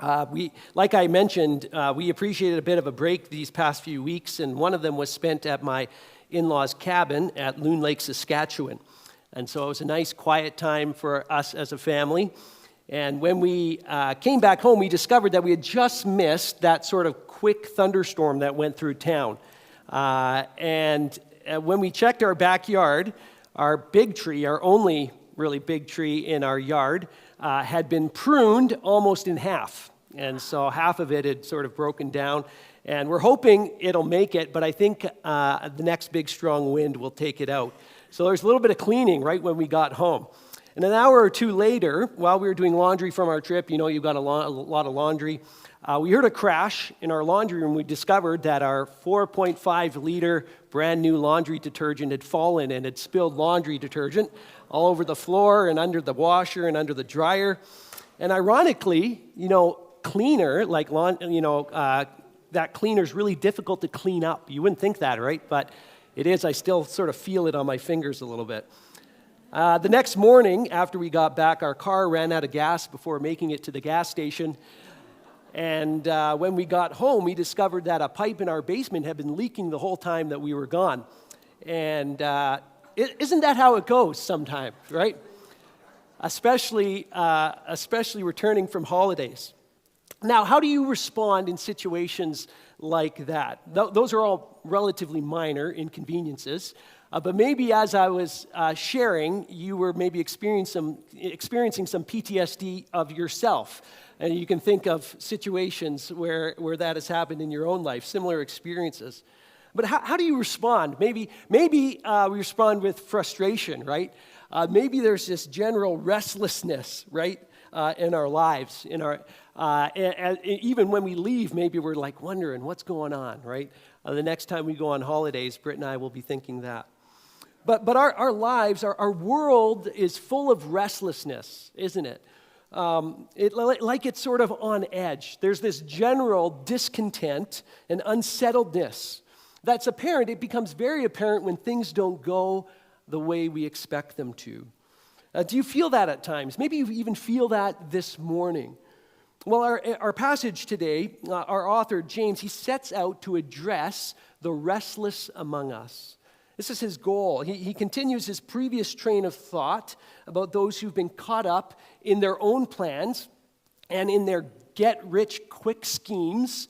Like I mentioned, we appreciated a bit of a break these past few weeks, and one of them was spent at my in-laws' cabin at Loon Lake, Saskatchewan. And so it was a nice, quiet time for us as a family. And when we came back home, we discovered that we had just missed that sort of quick thunderstorm that went through town. And when we checked our backyard, our big tree, our only really big tree in our yard, had been pruned almost in half. And so half of it had sort of broken down. And we're hoping it'll make it, but I think the next big strong wind will take it out. So there's a little bit of cleaning right when we got home. And an hour or two later, while we were doing laundry from our trip, you know, you've got a lot of laundry, we heard a crash in our laundry room. We discovered that our 4.5-liter brand new laundry detergent had fallen and had spilled laundry detergent all over the floor and under the washer and under the dryer. And ironically, you know, cleaner, like, that cleaner is really difficult to clean up. You wouldn't think that, right? But it is. I still sort of feel it on my fingers a little bit. The next morning, after we got back, our car ran out of gas before making it to the gas station. And when we got home, we discovered that a pipe in our basement had been leaking the whole time that we were gone. And isn't that how it goes sometimes, right? Especially returning from holidays. Now, how do you respond in situations like that? Those are all relatively minor inconveniences. But maybe as I was sharing, you were maybe experiencing some PTSD of yourself. And you can think of situations where that has happened in your own life, similar experiences. But how do you respond? Maybe we respond with frustration, right? Maybe there's this general restlessness, right, in our lives. And even when we leave, maybe we're like wondering what's going on, right? The next time we go on holidays, Britt and I will be thinking that. But our lives, our world is full of restlessness, isn't it? Like it's sort of on edge. There's this general discontent and unsettledness that's apparent. It becomes very apparent when things don't go the way we expect them to. Do you feel that at times? Maybe you even feel that this morning. Well, our passage today, our author, James, he sets out to address the restless among us. This is his goal. He continues his previous train of thought about those who've been caught up in their own plans and in their get-rich-quick schemes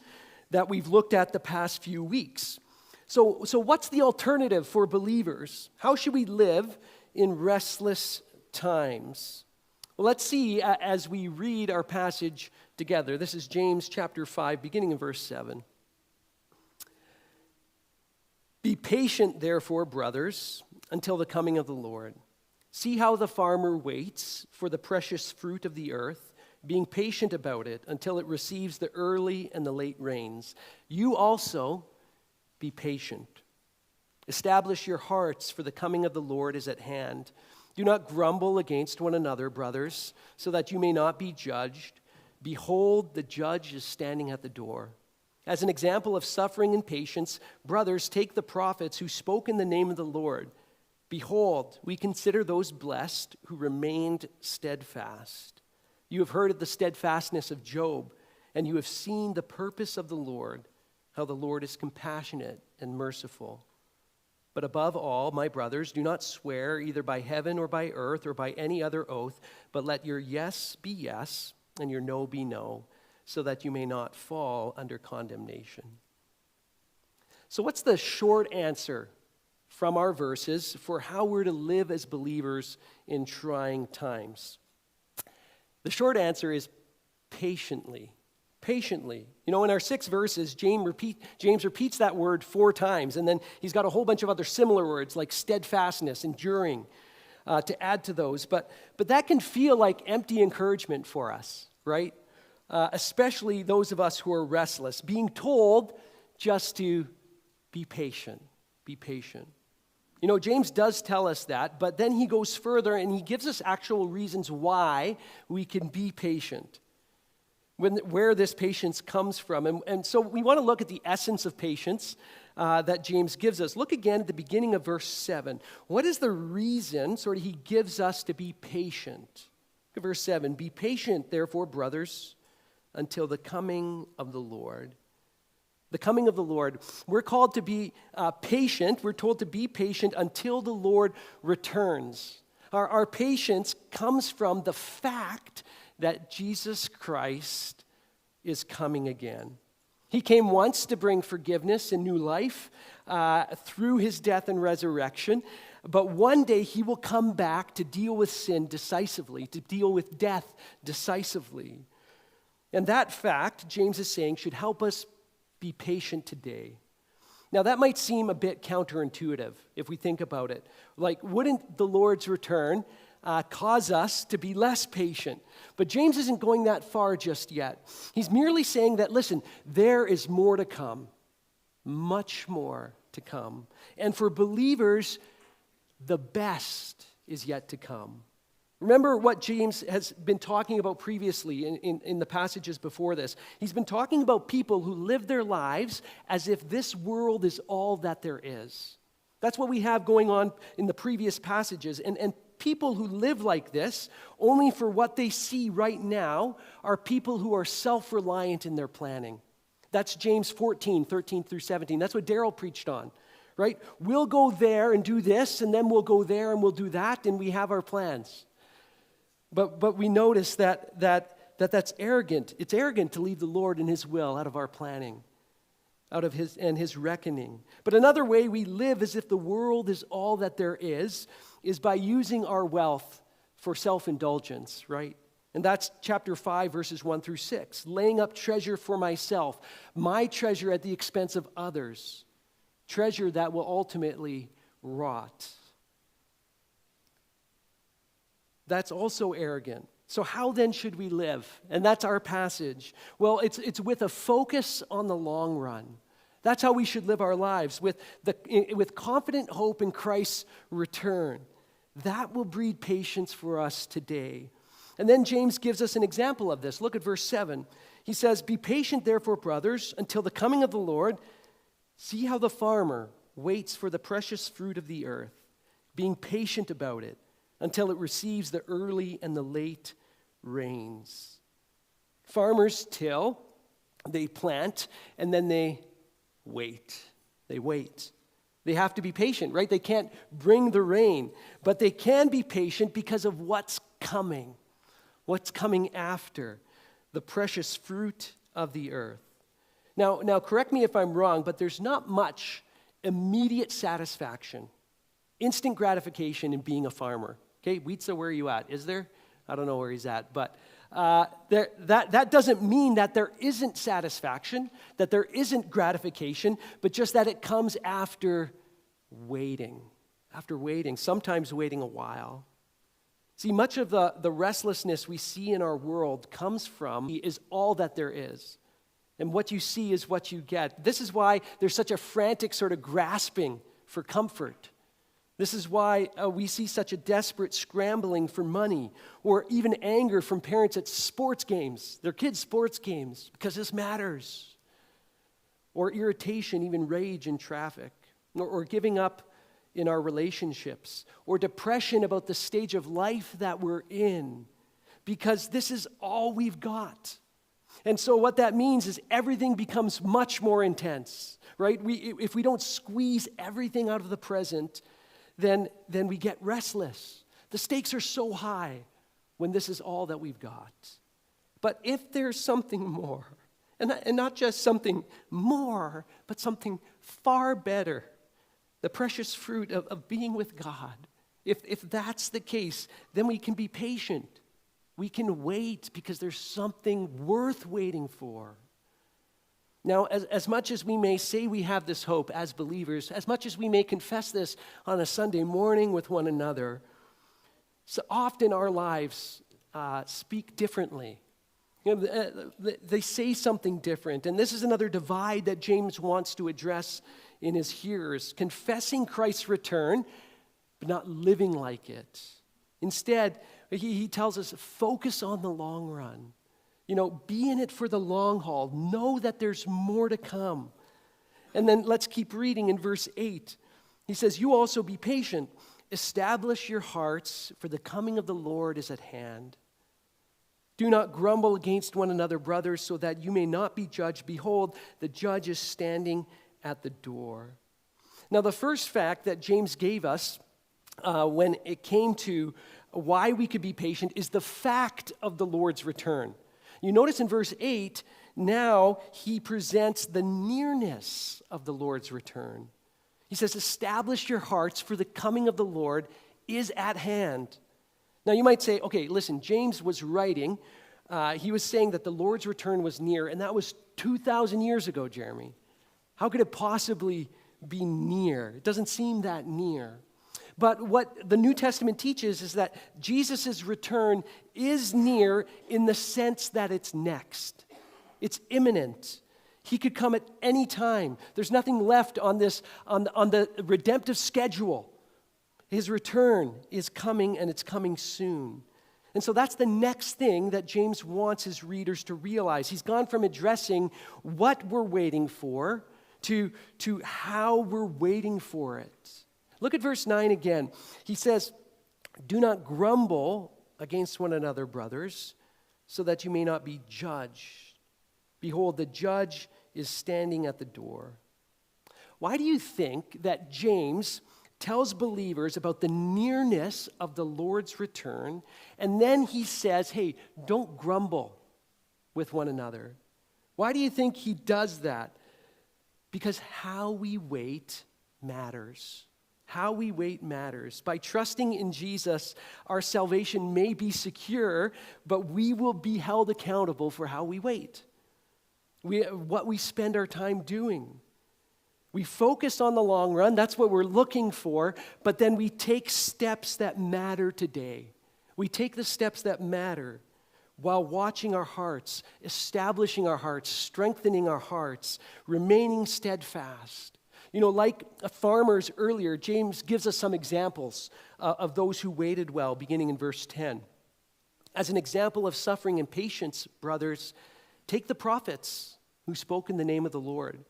that we've looked at the past few weeks. So what's the alternative for believers? How should we live in restless times? Well, let's see as we read our passage together. This is James chapter 5, beginning in verse 7. Be patient, therefore, brothers, until the coming of the Lord. See how the farmer waits for the precious fruit of the earth, being patient about it until it receives the early and the late rains. You also be patient. Establish your hearts, for the coming of the Lord is at hand. Do not grumble against one another, brothers, so that you may not be judged. Behold, the judge is standing at the door. As an example of suffering and patience, brothers, take the prophets who spoke in the name of the Lord. Behold, we consider those blessed who remained steadfast. You have heard of the steadfastness of Job, and you have seen the purpose of the Lord, how the Lord is compassionate and merciful. But above all, my brothers, do not swear either by heaven or by earth or by any other oath, but let your yes be yes and your no be no, so that you may not fall under condemnation. So what's the short answer from our verses for how we're to live as believers in trying times? The short answer is patiently. Patiently. You know, in our 6 verses, James repeats that word 4 times, and then he's got a whole bunch of other similar words like steadfastness, enduring, to add to those. But that can feel like empty encouragement for us, right? Especially those of us who are restless, being told just to be patient, be patient. You know, James does tell us that, but then he goes further and he gives us actual reasons why we can be patient, where this patience comes from. And so we want to look at the essence of patience that James gives us. Look again at the beginning of verse 7. What is the reason he gives us to be patient? Look at verse 7. Be patient, therefore, brothers, until the coming of the Lord. The coming of the Lord. We're called to be patient. We're told to be patient until the Lord returns. Our patience comes from the fact that Jesus Christ is coming again. He came once to bring forgiveness and new life through his death and resurrection, but one day he will come back to deal with sin decisively, to deal with death decisively. And that fact, James is saying, should help us be patient today. Now, that might seem a bit counterintuitive if we think about it. Like, wouldn't the Lord's return cause us to be less patient? But James isn't going that far just yet. He's merely saying that, listen, there is more to come, much more to come. And for believers, the best is yet to come. Remember what James has been talking about previously in the passages before this. He's been talking about people who live their lives as if this world is all that there is. That's what we have going on in the previous passages. And people who live like this, only for what they see right now, are people who are self-reliant in their planning. That's James 14, 13 through 17. That's what Daryl preached on, right? We'll go there and do this, and then we'll go there and we'll do that, and we have our plans. But we notice that's arrogant. It's arrogant to leave the Lord and his will out of our planning, out of his reckoning. But another way we live as if the world is all that there is by using our wealth for self-indulgence, right? And that's chapter 5, verses 1 through 6. Laying up treasure for myself, my treasure at the expense of others, treasure that will ultimately rot. That's also arrogant. So how then should we live? And that's our passage. Well, it's with a focus on the long run. That's how we should live our lives, with confident hope in Christ's return. That will breed patience for us today. And then James gives us an example of this. Look at verse 7. He says, "Be patient, therefore, brothers, until the coming of the Lord. See how the farmer waits for the precious fruit of the earth, being patient about it, until it receives the early and the late rains." Farmers till, they plant, and then they wait. They wait. They have to be patient, right? They can't bring the rain, but they can be patient because of what's coming after, the precious fruit of the earth. Now, correct me if I'm wrong, but there's not much immediate satisfaction, instant gratification in being a farmer. Okay, Weetza, where are you at? Is there? I don't know where he's at, but that doesn't mean that there isn't satisfaction, that there isn't gratification, but just that it comes after waiting, sometimes waiting a while. See, much of the restlessness we see in our world comes from is all that there is. And what you see is what you get. This is why there's such a frantic sort of grasping for comfort. This is why we see such a desperate scrambling for money, or even anger from parents at sports games, their kids' sports games, because this matters. Or irritation, even rage in traffic, or giving up in our relationships, or depression about the stage of life that we're in, because this is all we've got. And so what that means is everything becomes much more intense, right? If we don't squeeze everything out of the present, then we get restless. The stakes are so high when this is all that we've got. But if there's something more, and not just something more, but something far better, the precious fruit of being with God, if that's the case, then we can be patient. We can wait because there's something worth waiting for. Now, as much as we may say we have this hope as believers, as much as we may confess this on a Sunday morning with one another, so often our lives speak differently. You know, they say something different. And this is another divide that James wants to address in his hearers, confessing Christ's return, but not living like it. Instead, he tells us, focus on the long run. You know, be in it for the long haul. Know that there's more to come. And then let's keep reading in verse 8. He says, you also be patient. Establish your hearts, for the coming of the Lord is at hand. Do not grumble against one another, brothers, so that you may not be judged. Behold, the judge is standing at the door. Now, the first fact that James gave us when it came to why we could be patient is the fact of the Lord's return. You notice in verse 8, now he presents the nearness of the Lord's return. He says, establish your hearts, for the coming of the Lord is at hand. Now you might say, okay, listen, James was writing, he was saying that the Lord's return was near, and that was 2,000 years ago, Jeremy. How could it possibly be near? It doesn't seem that near. But what the New Testament teaches is that Jesus' return is near in the sense that it's next. It's imminent. He could come at any time. There's nothing left on the redemptive schedule. His return is coming, and it's coming soon. And so that's the next thing that James wants his readers to realize. He's gone from addressing what we're waiting for to how we're waiting for it. Look at verse 9 again. He says, do not grumble against one another, brothers, so that you may not be judged. Behold, the judge is standing at the door. Why do you think that James tells believers about the nearness of the Lord's return, and then he says, hey, don't grumble with one another? Why do you think he does that? Because how we wait matters. How we wait matters. By trusting in Jesus, our salvation may be secure, but we will be held accountable for how we wait. What we spend our time doing. We focus on the long run, that's what we're looking for, but then we take steps that matter today. We take the steps that matter while watching our hearts, establishing our hearts, strengthening our hearts, remaining steadfast. You know, like farmers earlier, James gives us some examples of those who waited well, beginning in verse 10. As an example of suffering and patience, brothers, take the prophets who spoke in the name of the Lord.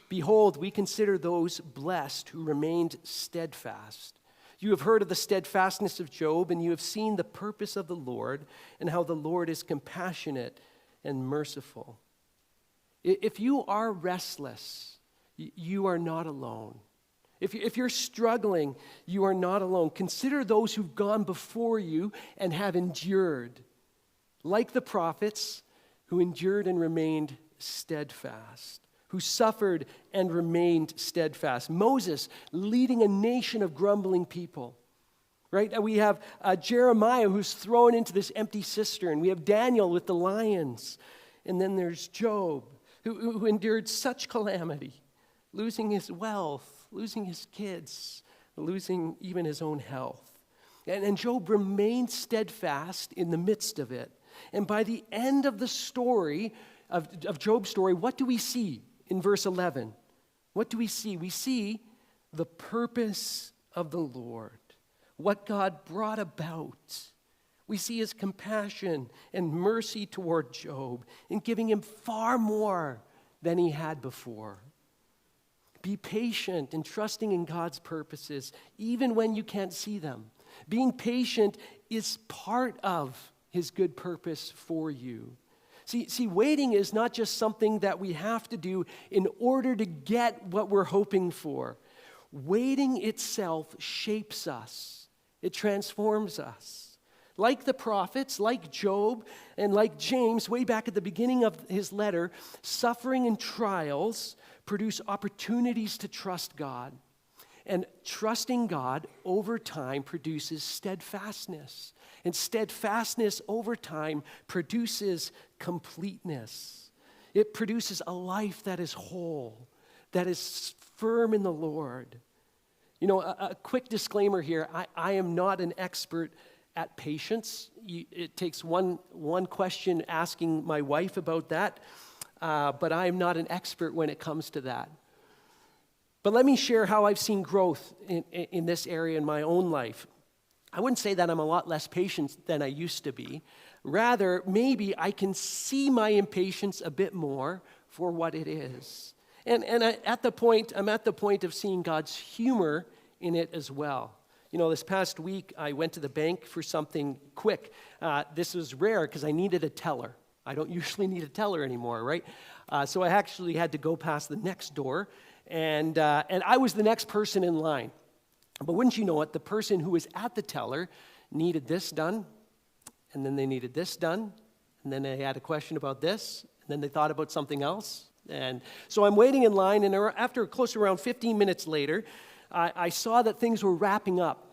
Behold, we consider those blessed who remained steadfast. You have heard of the steadfastness of Job, and you have seen the purpose of the Lord, and how the Lord is compassionate and merciful. If you are restless, you are not alone. If you're struggling, you are not alone. Consider those who've gone before you and have endured, like the prophets who endured and remained steadfast, who suffered and remained steadfast. Moses leading a nation of grumbling people, right? And we have Jeremiah who's thrown into this empty cistern. We have Daniel with the lions. And then there's Job who endured such calamity, losing his wealth, losing his kids, losing even his own health. And Job remained steadfast in the midst of it. And by the end of the story, of Job's story, what do we see in verse 11? What do we see? We see the purpose of the Lord, what God brought about. We see his compassion and mercy toward Job in giving him far more than he had before. Be patient in trusting in God's purposes, even when you can't see them. Being patient is part of his good purpose for you. See, waiting is not just something that we have to do in order to get what we're hoping for. Waiting itself shapes us. It transforms us. Like the prophets, like Job, and like James, way back at the beginning of his letter, suffering and trials produce opportunities to trust God. And trusting God over time produces steadfastness. And steadfastness over time produces completeness. It produces a life that is whole, that is firm in the Lord. You know, a quick disclaimer here. I am not an expert at patience. It takes one question asking my wife about that, but I am not an expert when it comes to that. But let me share how I've seen growth in this area in my own life. I wouldn't say that I'm a lot less patient than I used to be. Rather, maybe I can see my impatience a bit more for what it is. And I'm at the point of seeing God's humor in it as well. this past week I went to the bank for something quick. This was rare because I needed a teller. I don't usually need a teller anymore, right? So I actually had to go past the next door, and I was the next person in line. But wouldn't you know it, the person who was at the teller needed this done, and then they needed this done, and then they had a question about this, and then they thought about something else. And so I'm waiting in line, and after close to around 15 minutes later, I saw that things were wrapping up.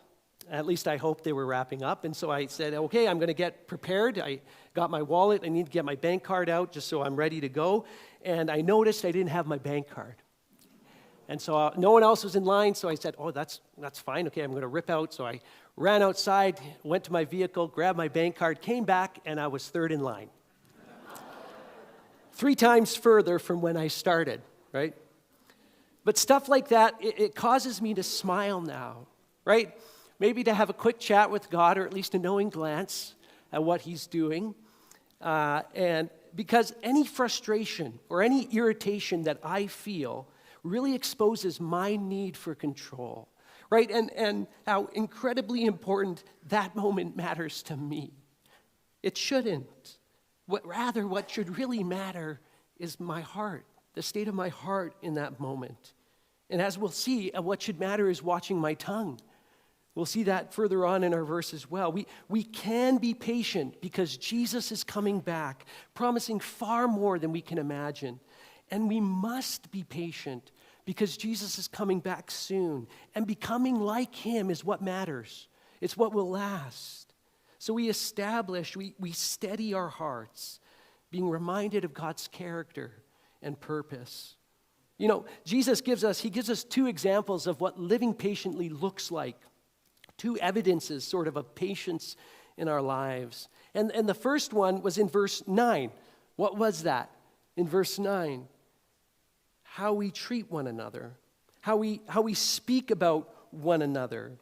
At least I hoped they were wrapping up. And so I said, okay, I'm going to get prepared. I got my wallet. I need to get my bank card out just so I'm ready to go. And I noticed I didn't have my bank card. And so no one else was in line, so I said, oh, that's fine. Okay, I'm going to rip out. So I ran outside, went to my vehicle, grabbed my bank card, came back, and I was third in line. 3 times further from when I started, right? But stuff like that, it causes me to smile now, right? Maybe to have a quick chat with God, or at least a knowing glance at what He's doing. And because any frustration or any irritation that I feel really exposes my need for control, right? And how incredibly important that moment matters to me. It shouldn't. Rather, what should really matter is my heart, the state of my heart in that moment. And as we'll see, what should matter is watching my tongue. We'll see that further on in our verse as well. We can be patient because Jesus is coming back, promising far more than we can imagine. And we must be patient because Jesus is coming back soon. And becoming like Him is what matters. It's what will last. So we steady our hearts, being reminded of God's character and purpose. Jesus gives us 2 examples of what living patiently looks like. 2 evidences sort of patience in our lives. And the first one was in verse 9. What was that? In verse 9, how we treat one another, how we speak about one another,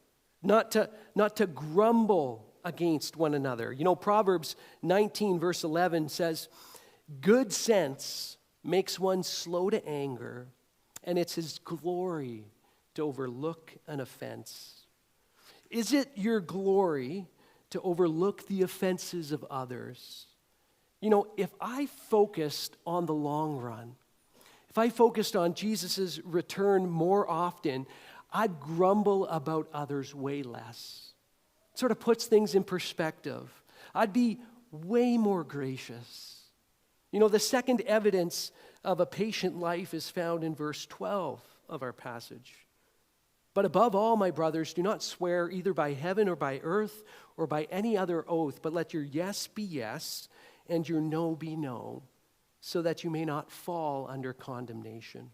not to grumble against one another. Proverbs 19 verse 11 says, good sense makes one slow to anger, and it's his glory to overlook an offense. Is it your glory to overlook the offenses of others? If I focused on the long run, if I focused on Jesus' return more often, I'd grumble about others way less. It sort of puts things in perspective. I'd be way more gracious. The second evidence of a patient life is found in verse 12 of our passage. But above all, my brothers, do not swear either by heaven or by earth or by any other oath, but let your yes be yes and your no be no, so that you may not fall under condemnation.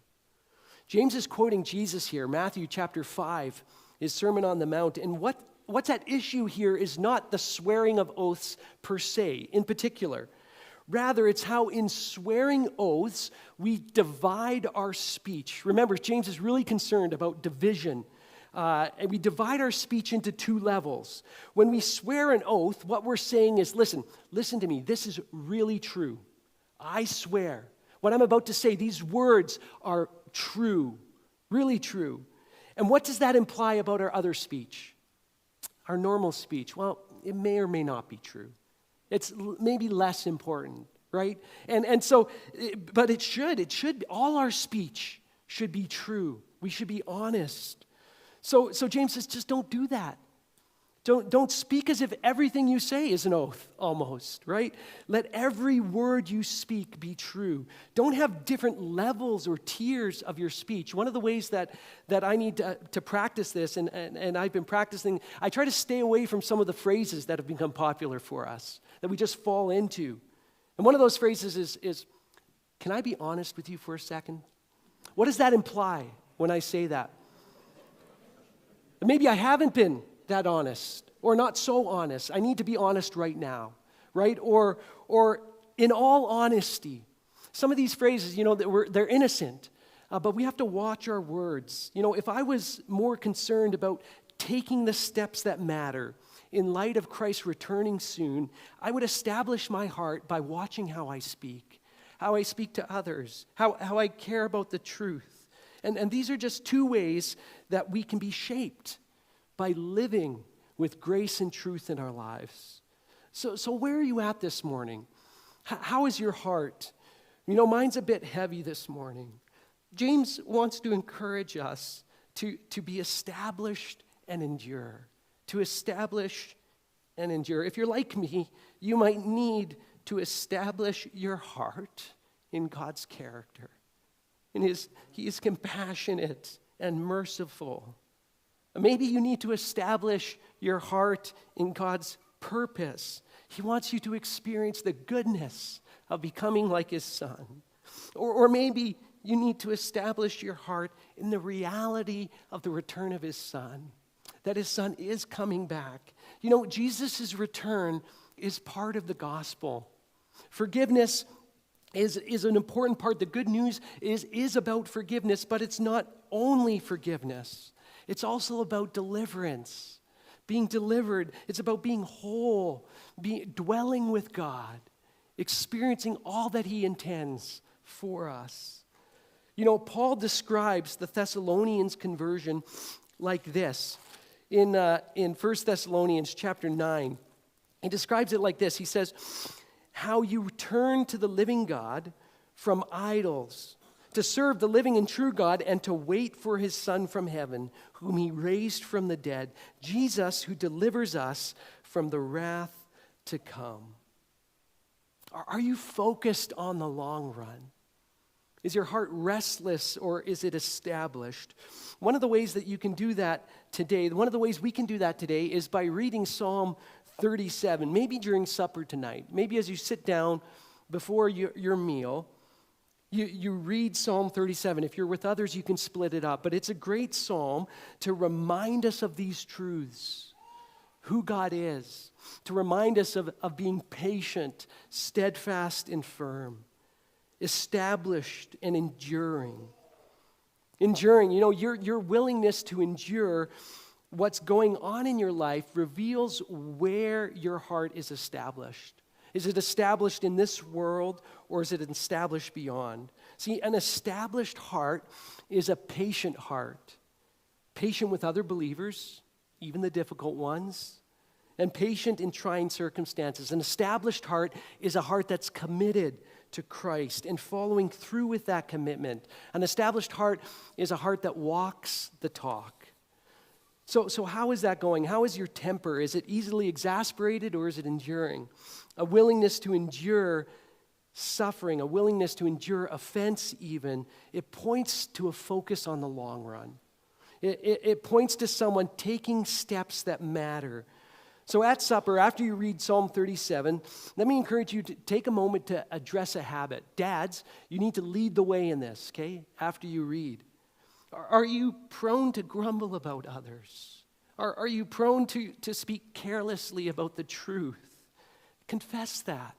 James is quoting Jesus here, Matthew chapter 5, his Sermon on the Mount. And what's at issue here is not the swearing of oaths per se, in particular. Rather, it's how in swearing oaths, we divide our speech. Remember, James is really concerned about division. And we divide our speech into 2 levels. When we swear an oath, what we're saying is, listen to me, this is really true. I swear. What I'm about to say, these words are true, really true. And what does that imply about our other speech? Our normal speech? Well, it may or may not be true. It's maybe less important, right? And so, but it should, all our speech should be true. We should be honest. So James says, just don't do that. Don't speak as if everything you say is an oath, almost, right? Let every word you speak be true. Don't have different levels or tiers of your speech. One of the ways that I need to practice this, and I've been practicing, I try to stay away from some of the phrases that have become popular for us, that we just fall into. And one of those phrases is, can I be honest with you for a second? What does that imply when I say that? Maybe I haven't been that honest, or not so honest. I need to be honest right now, right? Or in all honesty. Some of these phrases, they're innocent, but we have to watch our words. If I was more concerned about taking the steps that matter in light of Christ returning soon, I would establish my heart by watching how I speak to others, how I care about the truth. And these are just 2 ways that we can be shaped by living with grace and truth in our lives. So where are you at this morning? How is your heart? Mine's a bit heavy this morning. James wants to encourage us to be established and endure. To establish and endure. If you're like me, you might need to establish your heart in God's character. He is compassionate and merciful. Maybe you need to establish your heart in God's purpose. He wants you to experience the goodness of becoming like his Son. Or maybe you need to establish your heart in the reality of the return of his Son, that his Son is coming back. Jesus' return is part of the gospel. Forgiveness is an important part. The good news is about forgiveness, but it's not only forgiveness. It's also about deliverance, being delivered. It's about being whole, dwelling with God, experiencing all that he intends for us. Paul describes the Thessalonians' conversion like this. In 1 Thessalonians chapter 9, he describes it like this. He says, how you turn to the living God from idols, to serve the living and true God, and to wait for his Son from heaven, whom he raised from the dead, Jesus, who delivers us from the wrath to come. Are you focused on the long run? Is your heart restless, or is it established? One of the ways that you can do that today, one of the ways we can do that today is by reading Psalm 37, maybe during supper tonight. Maybe as you sit down before your meal, you read Psalm 37. If you're with others, you can split it up. But it's a great psalm to remind us of these truths, who God is, to remind us of being patient, steadfast, and firm, established and enduring. Enduring, your willingness to endure what's going on in your life reveals where your heart is established. Is it established in this world, or is it established beyond? See, an established heart is a patient heart. Patient with other believers, even the difficult ones, and patient in trying circumstances. An established heart is a heart that's committed to Christ and following through with that commitment. An established heart is a heart that walks the talk. So how is that going? How is your temper? Is it easily exasperated, or is it enduring? A willingness to endure suffering, a willingness to endure offense even, it points to a focus on the long run. It points to someone taking steps that matter. So at supper, after you read Psalm 37, let me encourage you to take a moment to address a habit. Dads, you need to lead the way in this, okay, after you read. Are you prone to grumble about others? Are you prone to speak carelessly about the truth? Confess that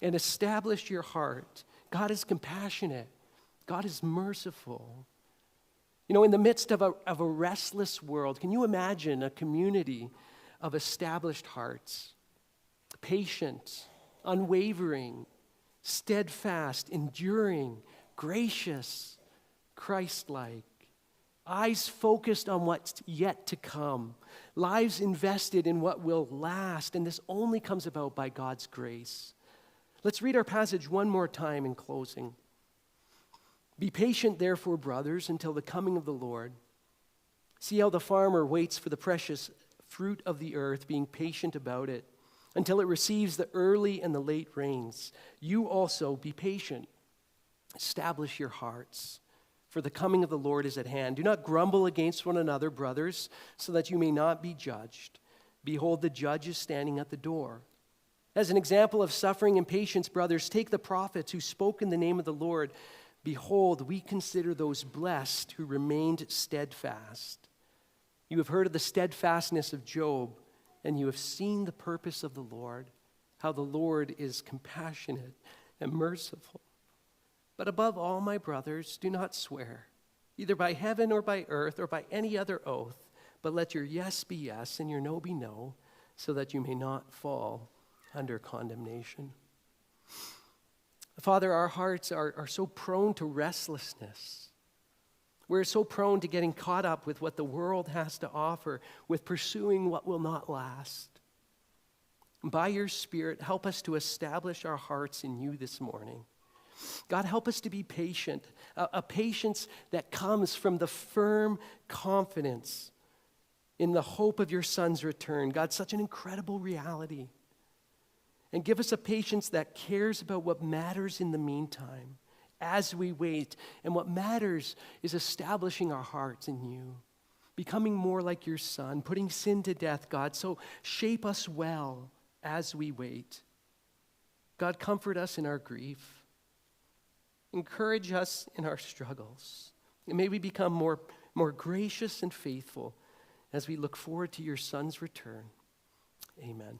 and establish your heart. God is compassionate. God is merciful. In the midst of a restless world, can you imagine a community of established hearts? Patient, unwavering, steadfast, enduring, gracious, Christ-like. Eyes focused on what's yet to come. Lives invested in what will last. And this only comes about by God's grace. Let's read our passage one more time in closing. Be patient, therefore, brothers, until the coming of the Lord. See how the farmer waits for the precious fruit of the earth, being patient about it, until it receives the early and the late rains. You also be patient. Establish your hearts, for the coming of the Lord is at hand. Do not grumble against one another, brothers, so that you may not be judged. Behold, the judge is standing at the door. As an example of suffering and patience, brothers, take the prophets who spoke in the name of the Lord. Behold, we consider those blessed who remained steadfast. You have heard of the steadfastness of Job, and you have seen the purpose of the Lord, how the Lord is compassionate and merciful. But above all, my brothers, do not swear, either by heaven or by earth or by any other oath, but let your yes be yes and your no be no, so that you may not fall under condemnation. Father, our hearts are so prone to restlessness. We're so prone to getting caught up with what the world has to offer, with pursuing what will not last. By your Spirit, help us to establish our hearts in you this morning. God, help us to be patient, a patience that comes from the firm confidence in the hope of your Son's return. God, such an incredible reality. And give us a patience that cares about what matters in the meantime as we wait. And what matters is establishing our hearts in you, becoming more like your Son, putting sin to death, God. So shape us well as we wait. God, comfort us in our grief. Encourage us in our struggles. And may we become more gracious and faithful as we look forward to your Son's return. Amen.